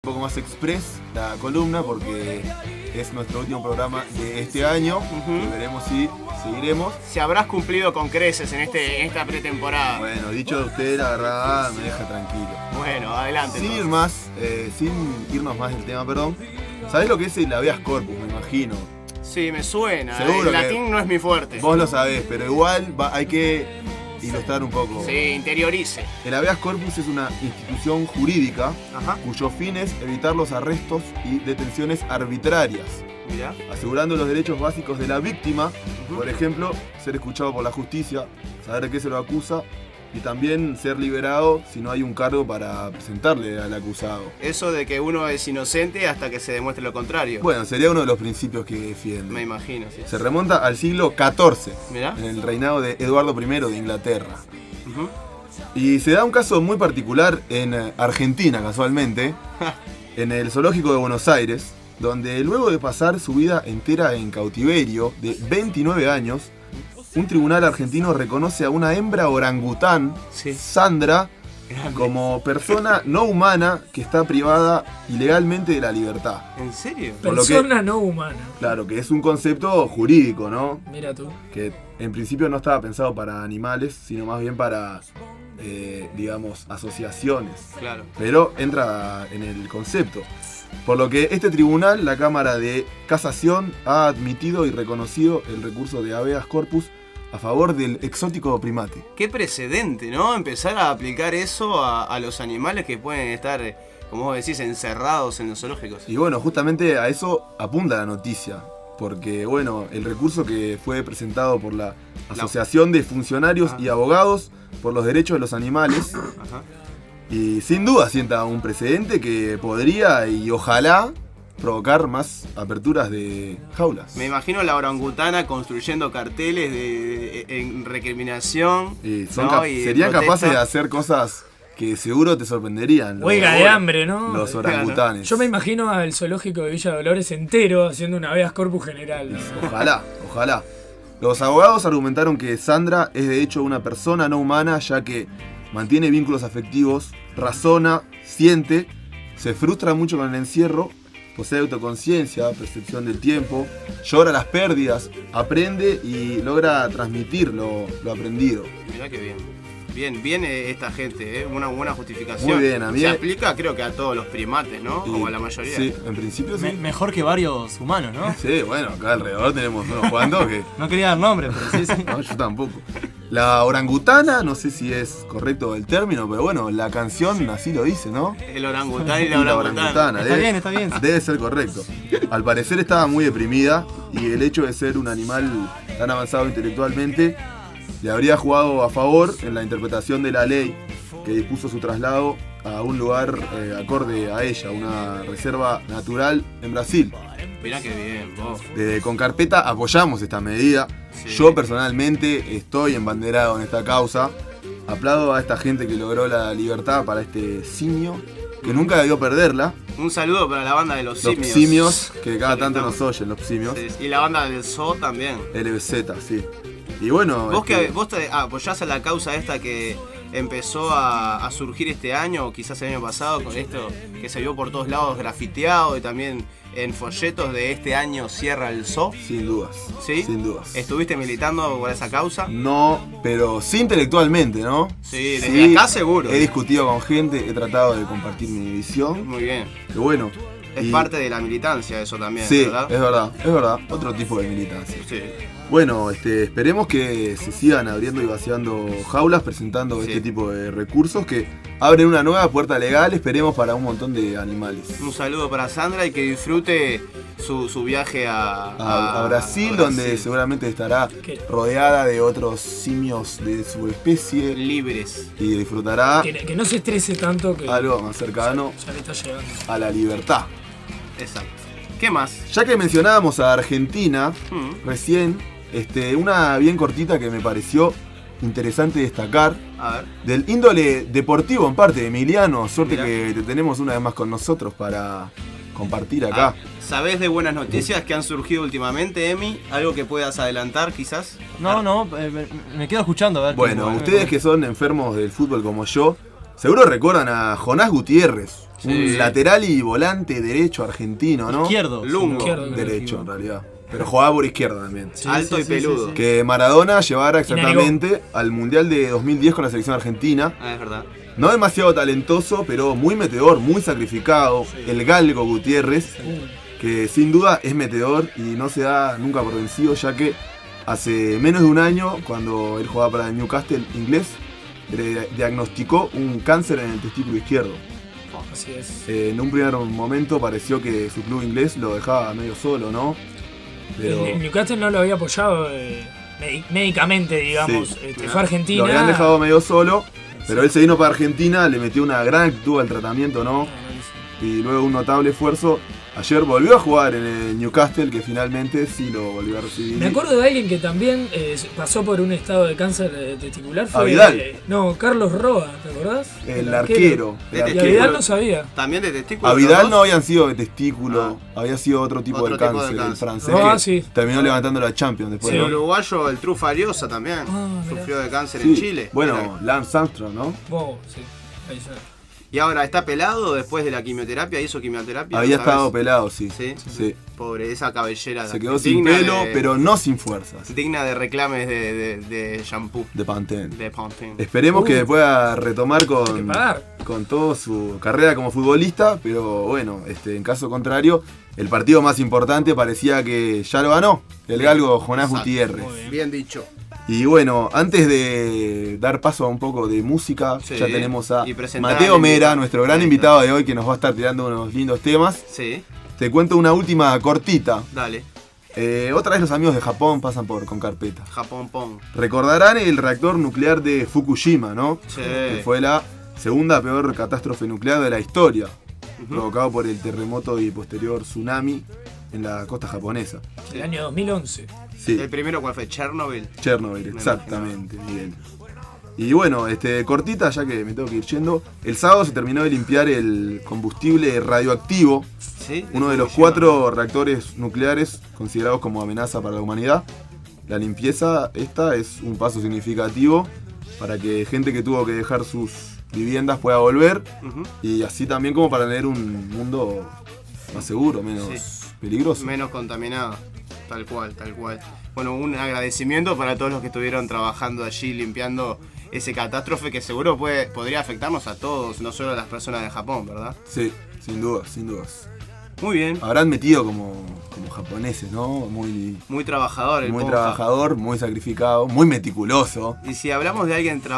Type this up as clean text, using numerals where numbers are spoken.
Un poco más express la columna porque es nuestro último programa de este año. Veremos si seguiremos. Si habrás cumplido con creces en esta pretemporada. Bueno, dicho de usted, la verdad me deja tranquilo. Bueno, adelante. Sin irnos más del tema, perdón. ¿Sabés lo que es el habeas corpus? Me imagino. Sí, me suena. Seguro el latín no es mi fuerte. Vos lo sabés, pero igual hay que ilustrar un poco. Sí, interiorice. El habeas corpus es una institución jurídica cuyo fin es evitar los arrestos y detenciones arbitrarias, Mirá. asegurando los derechos básicos de la víctima, por ejemplo, ser escuchado por la justicia, saber de qué se lo acusa y también ser liberado si no hay un cargo para presentarle al acusado. Eso de que uno es inocente hasta que se demuestre lo contrario. Bueno, sería uno de los principios que defiende. Me imagino, sí. Se remonta al siglo XIV, Mirá. en el reinado de Eduardo I de Inglaterra. Y se da un caso muy particular en Argentina, casualmente, en el zoológico de Buenos Aires, donde luego de pasar su vida entera en cautiverio de 29 años, un tribunal argentino reconoce a una hembra orangután, Sandra, como persona no humana que está privada ilegalmente de la libertad. ¿En serio? Por lo que- Persona no humana. Claro, que es un concepto jurídico, ¿no? Mira tú. Que en principio no estaba pensado para animales, sino más bien para, digamos, asociaciones. Claro. Pero entra en el concepto. Por lo que este tribunal, la Cámara de Casación, ha admitido y reconocido el recurso de habeas corpus a favor del exótico primate. Qué precedente, ¿no? Empezar a aplicar eso a los animales que pueden estar, como vos decís, encerrados en los zoológicos. Y bueno, justamente a eso apunta la noticia. Porque, bueno, el recurso que fue presentado por la Asociación de Funcionarios y Abogados por los Derechos de los Animales, y sin duda sienta un precedente que podría y ojalá provocar más aperturas de jaulas. Me imagino la orangutana construyendo carteles en recriminación. Y ¿no? Y serían protesta. capaces de hacer cosas que seguro te sorprenderían. Huelga de hambre, ¿no? Los orangutanes. Yo me imagino al zoológico de Villa Dolores entero haciendo una habeas corpus general, ¿no? Ojalá. Los abogados argumentaron que Sandra es de hecho una persona no humana, ya que mantiene vínculos afectivos, razona, siente, se frustra mucho con el encierro, posee autoconciencia, percepción del tiempo, llora las pérdidas, aprende y logra transmitir lo aprendido. Mirá que bien. Bien esta gente, una buena justificación. Muy bien, a mí se aplica creo que a todos los primates, ¿no? Y- Como a la mayoría. Sí, en principio sí. Mejor que varios humanos, ¿no? Sí, bueno, acá alrededor tenemos unos cuantos que... No quería dar nombre, pero sí. No, yo tampoco. La orangutana, no sé si es correcto el término, pero bueno, la canción así lo dice, ¿no? El orangután y la orangutana. Está bien. Debe ser correcto. Al parecer estaba muy deprimida y el hecho de ser un animal tan avanzado intelectualmente le habría jugado a favor en la interpretación de la ley que dispuso su traslado a un lugar acorde a ella, una reserva natural en Brasil. Mirá que bien, vos. Desde Concarpeta apoyamos esta medida. Sí. Yo personalmente estoy embanderado en esta causa. Aplaudo a esta gente que logró la libertad para este simio, que nunca debió perderla. Un saludo para la banda de los Los simios. simios, que cada Sí, tanto estamos. nos oyen, los simios. Sí, y la banda del zoo también. LBZ, sí. Y bueno, Vos te apoyás a la causa esta que empezó a surgir este año, o quizás el año pasado, con esto que se vio por todos lados grafiteado y también en folletos de este año cierra el zoo. sin dudas. ¿Sí? Sin dudas. ¿Estuviste militando por esa causa? No, pero sí intelectualmente, ¿no? Sí, desde acá seguro. He discutido con gente, he tratado de compartir mi visión. Muy bien. Que bueno. Es y- parte de la militancia eso también, Sí, ¿verdad? es verdad. Otro tipo de militancia. Sí. Bueno, esperemos que se sigan abriendo y vaciando jaulas, presentando Sí. este tipo de recursos que abren una nueva puerta legal, esperemos, para un montón de animales. Un saludo para Sandra y que disfrute su viaje A Brasil, donde seguramente estará ¿Qué? rodeada de otros simios de su especie libres. y disfrutará Que no se estrese tanto que algo más cercano ya le está llegando. a la libertad. Exacto. ¿Qué más? Ya que mencionábamos a Argentina Mm, recién, una bien cortita que me pareció interesante destacar, a ver. del índole deportivo en parte, Emiliano. Suerte Mirá. que te tenemos una vez más con nosotros para compartir acá. ¿Sabés de buenas noticias que han surgido últimamente, Emi? ¿Algo que puedas adelantar, quizás? No, me quedo escuchando a ver. Bueno, qué- ustedes que son enfermos del fútbol como yo, seguro recuerdan a Jonás Gutiérrez, Sí. Un lateral y volante derecho argentino, ¿no? Izquierdo. Lungo. Izquierdo. Derecho, en realidad. Pero jugaba por izquierda también. Sí, Alto sí, y sí, peludo. sí, sí. Que Maradona llevara exactamente al Mundial de 2010 con la selección argentina. Ah, es verdad. No demasiado talentoso, pero muy metedor, muy sacrificado. El Galgo Gutiérrez, que sin duda es metedor y no se da nunca por vencido, ya que hace menos de un año, cuando él jugaba para el Newcastle inglés, le diagnosticó un cáncer en el testículo izquierdo. Así es. En un primer momento pareció que su club inglés lo dejaba medio solo, ¿no? Pero El Newcastle no lo había apoyado médicamente, digamos. Sí. Fue a Argentina. lo habían dejado medio solo, pero él se vino para Argentina, le metió una gran actitud al tratamiento, ¿no? Y luego un notable esfuerzo. Ayer volvió a jugar en el Newcastle, que finalmente sí lo volvió a recibir. Me acuerdo de alguien que también pasó por un estado de cáncer testicular. Fue, ¿A Vidal? No, Carlos Roa, ¿te acordás? El arquero. De Y a testículo. Vidal no sabía. También de testículo. A los Vidal dos. no habían sido de testículo, había sido otro tipo, Otro de, tipo de cáncer, el cáncer. francés, Ah, que sí. terminó levantando la Champions después. Sí. El ¿no? uruguayo, el Trufa Ariosa también. Ah, mirá. Sufrió de cáncer Sí. en Chile. Bueno, Era- Lance Armstrong, ¿no? Wow, sí. Ahí está. Y ahora está pelado después de la quimioterapia. ¿Hizo quimioterapia? Había ¿Sabes? estado pelado, sí. Sí. Sí. Pobre, esa cabellera. Se quedó sin digna pelo, de- pero no sin fuerzas. digna de reclames de shampoo. De Pantene. De Pantene. Esperemos que pueda retomar Hay que con, pagar. con toda su carrera como futbolista, pero bueno, en caso contrario, el partido más importante parecía que ya lo ganó, el galgo Jonás Exacto. Gutiérrez. Muy bien. Bien dicho. Y bueno, antes de dar paso a un poco de música, Sí, ya tenemos a y presentar Mateo al Mera, invitado. nuestro gran Ahí está. invitado de hoy, que nos va a estar tirando unos lindos temas. Sí, Te cuento una última cortita. dale. Otra vez los amigos de Japón pasan por con carpeta. Japón Pong. Recordarán el reactor nuclear de Fukushima, ¿no? Sí. Que fue la segunda peor catástrofe nuclear de la historia, provocado por el terremoto y posterior tsunami en la costa japonesa. El año 2011. Sí, El primero, ¿cuál fue? Chernobyl. Chernobyl, exactamente, Miguel. Y bueno, cortita, ya que me tengo que ir yendo. El sábado se terminó de limpiar el combustible radioactivo, Sí. uno de los Fukushima. 4 reactores nucleares considerados como amenaza para la humanidad. La limpieza esta es un paso significativo para que gente que tuvo que dejar sus viviendas pueda volver, Ujú. y así también como para tener un mundo más seguro, menos peligroso. Menos contaminado. Tal cual, tal cual. Bueno, un agradecimiento para todos los que estuvieron trabajando allí limpiando ese catástrofe que seguro podría afectarnos a todos, no solo a las personas de Japón, ¿verdad? Sí, sin dudas, sin dudas. Muy bien. Habrán metido como japoneses, ¿no? Muy Muy trabajador el muy Ponja. trabajador, muy sacrificado, muy meticuloso. Y si hablamos de alguien